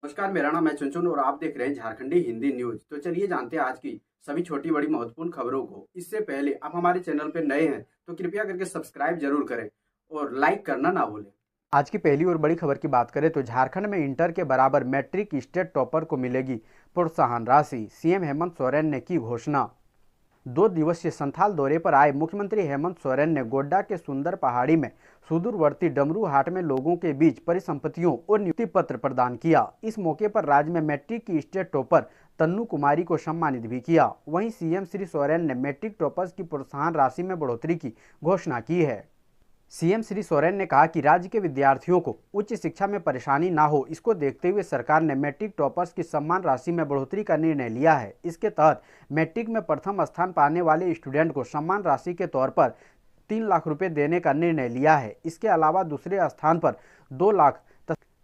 नमस्कार, मेरा नाम है चुनचुन और आप देख रहे हैं झारखंडी हिंदी न्यूज। तो चलिए जानते हैं आज की सभी छोटी बड़ी महत्वपूर्ण खबरों को। इससे पहले आप हमारे चैनल पर नए हैं तो कृपया करके सब्सक्राइब जरूर करें और लाइक करना ना भूलें। आज की पहली और बड़ी खबर की बात करें तो झारखंड में इंटर के बराबर मैट्रिक स्टेट टॉपर को मिलेगी प्रोत्साहन राशि। सीएम हेमंत सोरेन ने की घोषणा। 2 दिवसीय संथाल दौरे पर आए मुख्यमंत्री हेमंत सोरेन ने गोड्डा के सुंदर पहाड़ी में सुदूरवर्ती डमरू हाट में लोगों के बीच परिसंपत्तियों और नियुक्ति पत्र प्रदान किया। इस मौके पर राज्य में मैट्रिक की स्टेट टॉपर तन्नू कुमारी को सम्मानित भी किया। वहीं सीएम श्री सोरेन ने मैट्रिक टॉपर्स की प्रोत्साहन राशि में बढ़ोतरी की घोषणा की है। सीएम श्री सोरेन ने कहा कि राज्य के विद्यार्थियों को उच्च शिक्षा में परेशानी ना हो, इसको देखते हुए सरकार ने मैट्रिक टॉपर्स की सम्मान राशि में बढ़ोतरी का निर्णय लिया है। इसके तहत मैट्रिक में प्रथम स्थान पाने वाले स्टूडेंट को सम्मान राशि के तौर पर 3 लाख रुपए देने का निर्णय लिया है। इसके अलावा दूसरे स्थान पर 2 लाख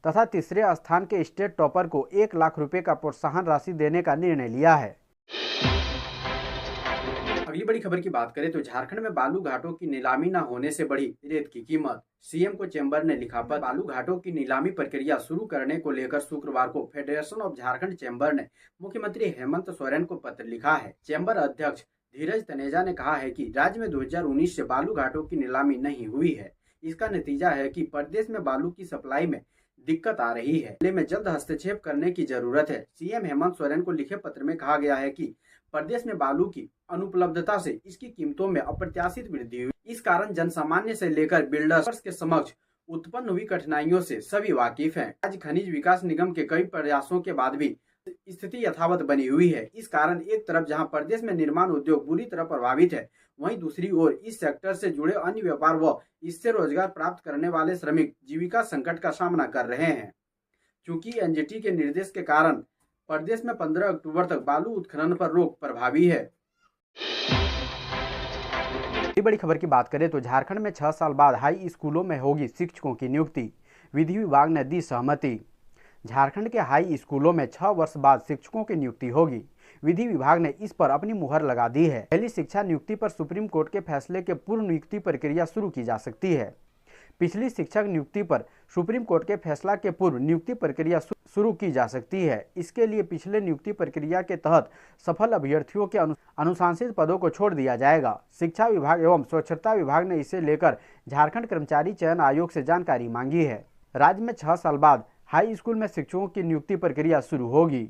तथा तीसरे स्थान के स्टेट टॉपर को 1 लाख रुपए का प्रोत्साहन राशि देने का निर्णय लिया है। अगली बड़ी खबर की बात करें तो झारखंड में बालू घाटों की नीलामी न होने से बढ़ी रेत की कीमत। सीएम को चैम्बर ने लिखा पत्र। बालू घाटों की नीलामी प्रक्रिया शुरू करने को लेकर शुक्रवार को फेडरेशन ऑफ झारखंड चैम्बर ने मुख्यमंत्री हेमंत सोरेन को पत्र लिखा है। चैम्बर अध्यक्ष धीरज तनेजा ने कहा है कि राज्य में 2019 से बालू घाटों की नीलामी नहीं हुई है। इसका नतीजा है कि प्रदेश में बालू की सप्लाई में दिक्कत आ रही है। मामले में जल्द हस्तक्षेप करने की जरूरत है। सीएम हेमंत सोरेन को लिखे पत्र में कहा गया है कि प्रदेश में बालू की अनुपलब्धता से इसकी कीमतों में अप्रत्याशित वृद्धि हुई। इस कारण जनसामान्य से लेकर बिल्डर्स के समक्ष उत्पन्न हुई कठिनाइयों से सभी वाकिफ हैं। आज खनिज विकास निगम के कई प्रयासों के बाद भी स्थिति यथावत बनी हुई है। इस कारण एक तरफ जहां प्रदेश में निर्माण उद्योग बुरी तरह प्रभावित है, वहीं दूसरी ओर इस सेक्टर से जुड़े अन्य व्यापार व इससे रोजगार प्राप्त करने वाले श्रमिक जीविका संकट का सामना कर रहे हैं। चूंकि एनजीटी के निर्देश के कारण प्रदेश में 15 अक्टूबर तक बालू उत्खनन पर रोक प्रभावी है। बड़ी खबर की बात करें तो झारखंड में 6 साल बाद हाई स्कूलों में होगी शिक्षकों की नियुक्ति। विधि विभाग ने दी सहमति। झारखंड के हाई स्कूलों में 6 वर्ष बाद शिक्षकों की नियुक्ति होगी। विधि विभाग ने इस पर अपनी मुहर लगा दी है। पहली शिक्षा नियुक्ति पर सुप्रीम कोर्ट के फैसले के पूर्व नियुक्ति प्रक्रिया शुरू की जा सकती है। पिछली शिक्षक नियुक्ति पर सुप्रीम कोर्ट के फैसला के पूर्व नियुक्ति प्रक्रिया शुरू की जा सकती है। इसके लिए पिछले नियुक्ति प्रक्रिया के तहत सफल अभ्यर्थियों के अनुशंसित पदों को छोड़ दिया जाएगा। शिक्षा विभाग एवं स्वच्छता विभाग ने इसे लेकर झारखंड कर्मचारी चयन आयोग से जानकारी मांगी है। राज्य में 6 साल बाद हाई स्कूल में शिक्षकों की नियुक्ति प्रक्रिया शुरू होगी।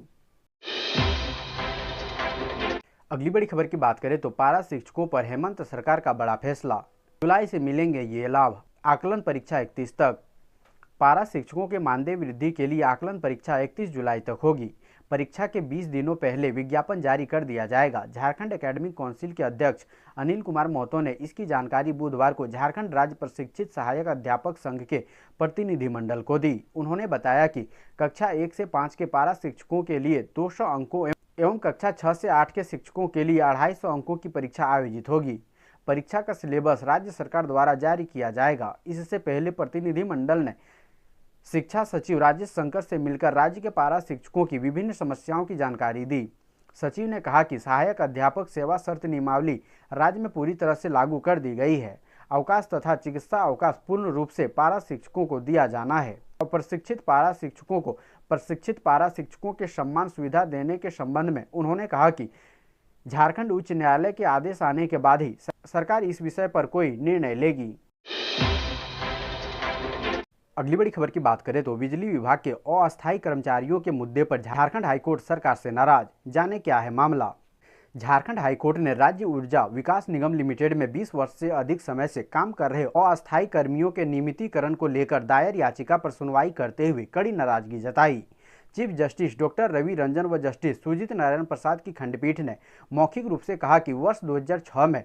अगली बड़ी खबर की बात करें तो पारा शिक्षकों पर हेमंत सरकार का बड़ा फैसला। जुलाई से मिलेंगे ये लाभ। आकलन परीक्षा 31 तक। पारा शिक्षकों के मानदेय वृद्धि के लिए आकलन परीक्षा 31 जुलाई तक होगी। परीक्षा के 20 दिनों पहले विज्ञापन जारी कर दिया जाएगा। झारखंड एकेडमिक काउंसिल के अध्यक्ष अनिल कुमार महतो ने इसकी जानकारी बुधवार को झारखंड राज्य प्रशिक्षित सहायक अध्यापक संघ के प्रतिनिधिमंडल को दी। उन्होंने बताया कि कक्षा 1 से 5 के पारा शिक्षकों के लिए 200 अंकों एवं कक्षा 6 से 8 के शिक्षकों के लिए 250 अंकों की परीक्षा आयोजित होगी। परीक्षा का सिलेबस राज्य सरकार द्वारा जारी किया जाएगा। इससे पहले प्रतिनिधिमंडल ने शिक्षा सचिव राजेश शंकर से मिलकर राज्य के पारा शिक्षकों की विभिन्न समस्याओं की जानकारी दी। सचिव ने कहा कि सहायक अध्यापक सेवा शर्त नियमावली राज्य में पूरी तरह से लागू कर दी गई है। अवकाश तथा चिकित्सा अवकाश पूर्ण रूप से पारा शिक्षकों को दिया जाना है और प्रशिक्षित पारा शिक्षकों के सम्मान सुविधा देने के संबंध में उन्होंने कहा कि झारखंड उच्च न्यायालय के आदेश आने के बाद ही सरकार इस विषय पर कोई निर्णय लेगी। अगली बड़ी खबर की बात करें तो बिजली विभाग के अस्थायी कर्मचारियों के मुद्दे पर झारखंड हाईकोर्ट सरकार से नाराज। जाने क्या है मामला। झारखंड हाईकोर्ट ने राज्य ऊर्जा विकास निगम लिमिटेड में 20 वर्ष से अधिक समय से काम कर रहे अस्थायी कर्मियों के नियमितीकरण को लेकर दायर याचिका पर सुनवाई करते हुए कड़ी नाराजगी जताई। Chief justice doctor Ravi Ranjan व जस्टिस सुजीत नारायण प्रसाद की खंडपीठ ने मौखिक रूप से कहा कि वर्ष 2006 में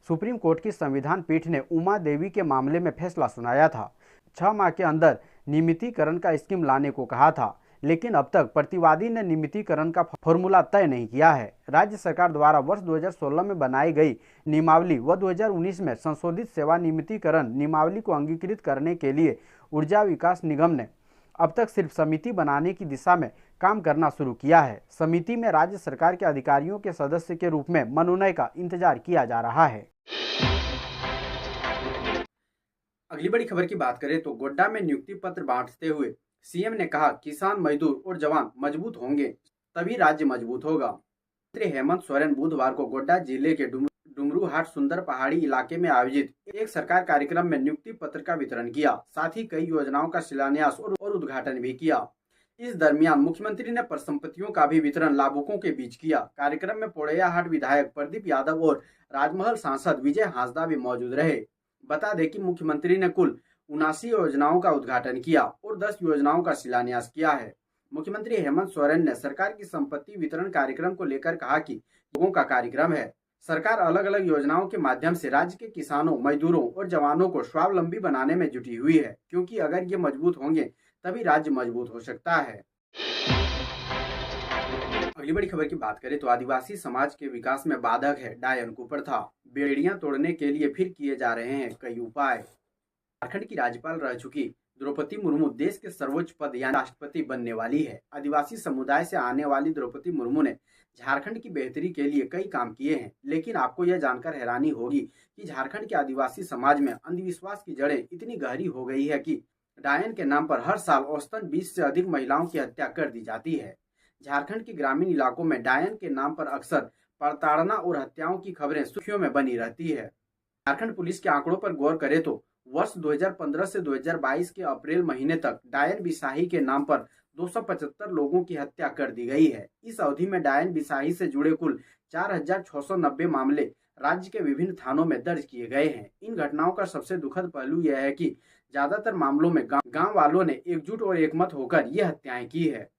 सुप्रीम कोर्ट की संविधान पीठ ने उमा देवी के मामले में फैसला सुनाया था। 6 माह के अंदर नियमितीकरण का स्कीम लाने को कहा था, लेकिन अब तक प्रतिवादी ने नियमितीकरण का फॉर्मूला तय नहीं किया है। राज्य सरकार द्वारा वर्ष 2016 में बनाई गई नियमावली व 2019 में संशोधित सेवा नियमितीकरण नियमावली को अंगीकृत करने के लिए ऊर्जा विकास निगम ने अब तक सिर्फ समिति बनाने की दिशा में काम करना शुरू किया है। समिति में राज्य सरकार के अधिकारियों के सदस्य के रूप में मनोनयन का इंतजार किया जा रहा है। अगली बड़ी खबर की बात करें तो गोड्डा में नियुक्ति पत्र बांटते हुए सीएम ने कहा, किसान, मजदूर और जवान मजबूत होंगे तभी राज्य मजबूत होगा। मंत्री हेमंत सोरेन बुधवार को गोड्डा जिले के डुमरूहाट सुंदर पहाड़ी इलाके में आयोजित एक सरकार कार्यक्रम में नियुक्ति पत्र का वितरण किया। साथ ही कई योजनाओं का शिलान्यास और उद्घाटन भी किया। इस दरमियान मुख्यमंत्री ने परिसंपत्तियों का भी वितरण लाभुकों के बीच किया। कार्यक्रम में पोड़ैयाहाट विधायक प्रदीप यादव और राजमहल सांसद विजय हांसदा भी मौजूद रहे। बता दें कि मुख्यमंत्री ने कुल 79 योजनाओं का उद्घाटन किया और 10 योजनाओं का शिलान्यास किया है। मुख्यमंत्री हेमंत सोरेन ने सरकार की संपत्ति वितरण कार्यक्रम को लेकर कहा कि लोगों का कार्यक्रम है। सरकार अलग अलग योजनाओं के माध्यम से राज्य के किसानों, मजदूरों और जवानों को स्वावलंबी बनाने में जुटी हुई है, क्योंकि अगर ये मजबूत होंगे तभी राज्य मजबूत हो सकता है। अगली बड़ी खबर की बात करें तो आदिवासी समाज के विकास में बाधक है डायन कुप्रथा। बेड़ियां तोड़ने के लिए फिर किए जा रहे हैं कई उपाय। झारखंड की राज्यपाल रह चुकी द्रौपदी मुर्मू देश के सर्वोच्च पद यानी राष्ट्रपति बनने वाली है। आदिवासी समुदाय से आने वाली द्रौपदी मुर्मू ने झारखंड की बेहतरी के लिए कई काम किए हैं, लेकिन आपको यह जानकर हैरानी होगी कि झारखंड के आदिवासी समाज में अंधविश्वास की जड़ें इतनी गहरी हो गई है कि डायन के नाम पर हर साल औसतन 20 से अधिक महिलाओं की हत्या कर दी जाती है। झारखंड के ग्रामीण इलाकों में डायन के नाम पर अक्सर प्रताड़ना और हत्याओं की खबरें सुर्खियों में बनी रहती है। झारखंड पुलिस के आंकड़ों पर गौर करें तो वर्ष 2015 से 2022 के अप्रैल महीने तक डायन बिसाही के नाम पर 275 लोगों की हत्या कर दी गई है। इस अवधि में डायन बिसाही से जुड़े कुल 4690 मामले राज्य के विभिन्न थानों में दर्ज किए गए हैं। इन घटनाओं का सबसे दुखद पहलू यह है कि ज्यादातर मामलों में गांव वालों ने एकजुट और एकमत होकर ये हत्याएं की है।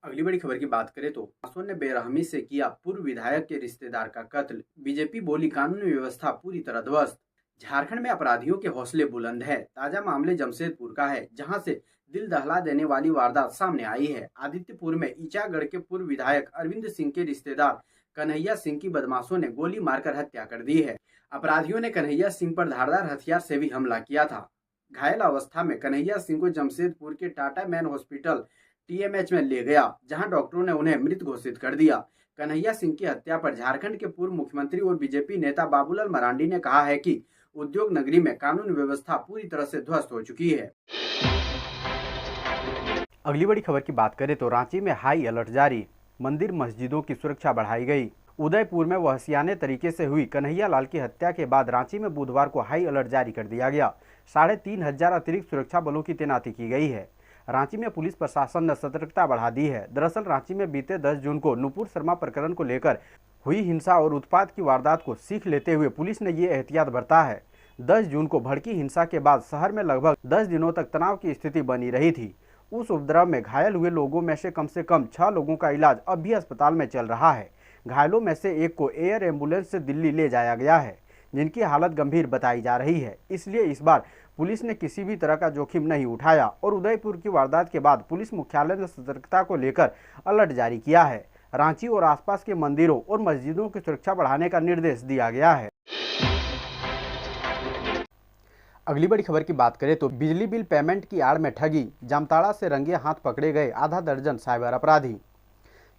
अगली बड़ी खबर की बात करें तो प्रशासन ने बेरहमी से किया पूर्व विधायक के रिश्तेदार का कत्ल। बीजेपी बोली, कानून व्यवस्था पूरी तरह ध्वस्त। झारखंड में अपराधियों के हौसले बुलंद है। ताजा मामले जमशेदपुर का है, जहां से दिल दहला देने वाली वारदात सामने आई है। आदित्यपुर में ईचागढ़ के पूर्व विधायक अरविंद सिंह के रिश्तेदार कन्हैया सिंह की बदमाशों ने गोली मारकर हत्या कर दी है। अपराधियों ने कन्हैया सिंह पर धारदार हथियार से भी हमला किया था। घायल अवस्था में कन्हैया सिंह को जमशेदपुर के टाटा मैन हॉस्पिटल TMH में ले गया, जहां डॉक्टरों ने उन्हें मृत घोषित कर दिया। कन्हैया सिंह की हत्या पर झारखंड के पूर्व मुख्यमंत्री और बीजेपी नेता बाबूलाल मरांडी ने कहा है कि उद्योग नगरी में कानून व्यवस्था पूरी तरह से ध्वस्त हो चुकी है। अगली बड़ी खबर की बात करें तो रांची में हाई अलर्ट जारी। मंदिर मस्जिदों की सुरक्षा बढ़ाई गई। उदयपुर में वहसियाने तरीके से हुई कन्हैया लाल की हत्या के बाद रांची में बुधवार को हाई अलर्ट जारी कर दिया गया। 3500 अतिरिक्त सुरक्षा बलों की तैनाती की गई है। रांची में पुलिस प्रशासन ने सतर्कता बढ़ा दी है। दरअसल रांची में बीते 10 जून को नुपुर शर्मा प्रकरण को लेकर हुई हिंसा और उत्पात की वारदात को सीख लेते हुए पुलिस ने ये एहतियात बरता है। 10 जून को भड़की हिंसा के बाद शहर में लगभग 10 दिनों तक तनाव की स्थिति बनी रही थी। उस उपद्रव में घायल हुए लोगों में से कम 6 लोगों का इलाज अब भी अस्पताल में चल रहा है। घायलों में से एक को एयर एम्बुलेंस से दिल्ली ले जाया गया है, जिनकी हालत गंभीर बताई जा रही है। इसलिए इस बार पुलिस ने किसी भी तरह का जोखिम नहीं उठाया और उदयपुर की वारदात के बाद पुलिस मुख्यालय ने सतर्कता को लेकर अलर्ट जारी किया है। रांची और आसपास के मंदिरों और मस्जिदों की सुरक्षा बढ़ाने का निर्देश दिया गया है। अगली बड़ी खबर की बात करें तो बिजली बिल पेमेंट की आड़ में ठगी। जामताड़ा से रंगे हाथ पकड़े गए आधा दर्जन साइबर अपराधी।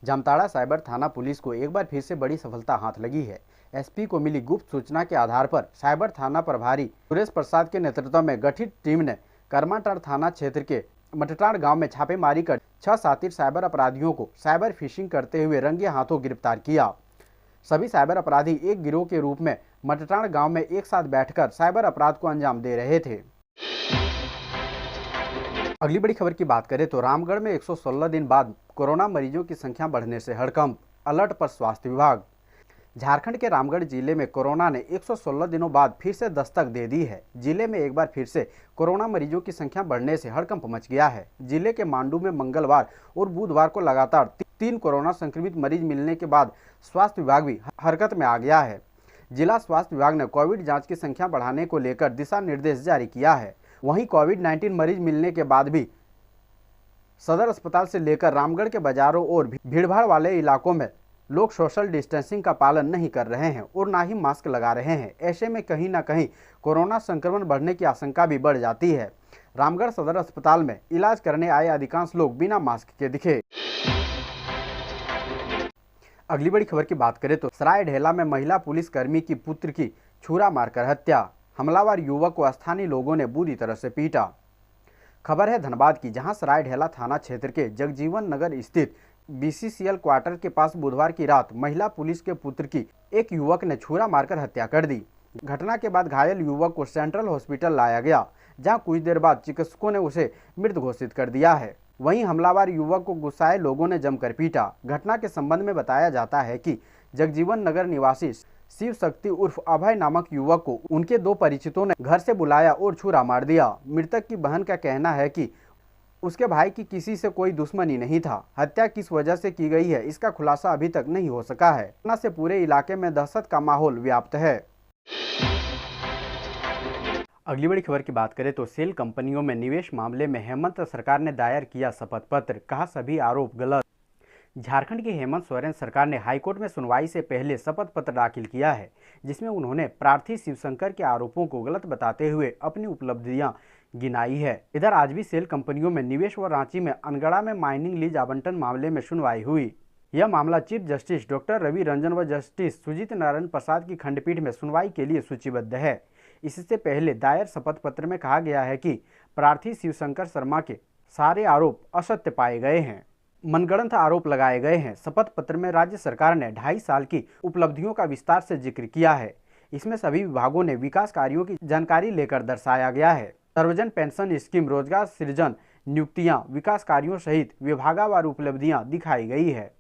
जामताड़ा साइबर थाना पुलिस को एक बार फिर से बड़ी सफलता हाथ लगी है। एसपी को मिली गुप्त सूचना के आधार पर साइबर थाना प्रभारी सुरेश प्रसाद के नेतृत्व में गठित टीम ने करमाटाड़ थाना क्षेत्र के मटटाड़ गांव में छापेमारी कर 6 शातिर साइबर अपराधियों को साइबर फिशिंग करते हुए रंगे हाथों गिरफ्तार किया। सभी साइबर अपराधी एक गिरोह के रूप में मटटाड़ गांव में एक साथ बैठकर साइबर अपराध को अंजाम दे रहे थे। अगली बड़ी खबर की बात करें तो रामगढ़ में 116 दिन बाद कोरोना मरीजों की संख्या बढ़ने से हड़कंप। अलर्ट पर स्वास्थ्य विभाग। झारखंड के रामगढ़ जिले में कोरोना ने 116 दिनों बाद फिर से दस्तक दे दी है। जिले में एक बार फिर से कोरोना मरीजों की संख्या बढ़ने से हड़कंप मच गया है। जिले के मांडू में मंगलवार और बुधवार को लगातार 3 कोरोना संक्रमित मरीज मिलने के बाद स्वास्थ्य विभाग भी हरकत में आ गया है। जिला स्वास्थ्य विभाग ने कोविड जांच की संख्या बढ़ाने को लेकर दिशा निर्देश जारी किया है। वहीं कोविड-19 मरीज मिलने के बाद भी सदर अस्पताल से लेकर रामगढ़ के बाजारों और भीड़भाड़ वाले इलाकों में लोग सोशल डिस्टेंसिंग का पालन नहीं कर रहे हैं और ना ही मास्क लगा रहे हैं। ऐसे में कहीं ना कहीं कोरोना संक्रमण बढ़ने की आशंका भी बढ़ जाती है। रामगढ़ सदर अस्पताल में इलाज करने आए अधिकांश लोग बिना मास्क के दिखे। अगली बड़ी खबर की बात करें तो सरायढेला में महिला पुलिसकर्मी की पुत्र की छुरा मारकर हत्या। हमलावर युवक को स्थानीय लोगों ने बुरी तरह से पीटा। खबर है धनबाद की, जहां सराय ढेला थाना क्षेत्र के जगजीवन नगर स्थित BCCL क्वार्टर के पास बुधवार की रात महिला पुलिस के पुत्र की एक युवक ने छुरा मारकर हत्या कर दी। घटना के बाद घायल युवक को सेंट्रल हॉस्पिटल लाया गया, जहां कुछ देर बाद चिकित्सकों ने उसे मृत घोषित कर दिया है। वहीं हमलावर युवक को गुस्साए लोगों ने जमकर पीटा। घटना के संबंध में बताया जाता है कि जगजीवन नगर निवासी शिव शक्ति उर्फ अभय नामक युवक को उनके 2 परिचितों ने घर से बुलाया और छुरा मार दिया। मृतक की बहन का कहना है कि उसके भाई की किसी से कोई दुश्मनी नहीं था। हत्या किस वजह से की गई है, इसका खुलासा अभी तक नहीं हो सका है। घटना से पूरे इलाके में दहशत का माहौल व्याप्त है। अगली बड़ी खबर की बात करें तो सेल कंपनियों में निवेश मामले में हेमंत सरकार ने दायर किया शपथ पत्र, कहा सभी आरोप गलत। झारखंड की हेमंत सोरेन सरकार ने हाईकोर्ट में सुनवाई से पहले शपथ पत्र दाखिल किया है, जिसमें उन्होंने प्रार्थी शिवशंकर के आरोपों को गलत बताते हुए अपनी उपलब्धियां गिनाई है। इधर आज भी सेल कंपनियों में निवेश व रांची में अनगढ़ा में माइनिंग लीज आवंटन मामले में सुनवाई हुई। यह मामला chief justice doctor Ravi Ranjan व जस्टिस सुजीत नारायण प्रसाद की खंडपीठ में सुनवाई के लिए सूचीबद्ध है। इससे पहले दायर शपथ पत्र में कहा गया है कि प्रार्थी शिवशंकर शर्मा के सारे आरोप असत्य पाए गए हैं, मनगढ़ंत आरोप लगाए गए हैं। शपथ पत्र में राज्य सरकार ने 2.5 साल की उपलब्धियों का विस्तार से जिक्र किया है। इसमें सभी विभागों ने विकास कार्यों की जानकारी लेकर दर्शाया गया है। सर्वजन पेंशन स्कीम, रोजगार सृजन, नियुक्तियां, विकास कार्यों सहित विभागवार उपलब्धियां दिखाई गई है।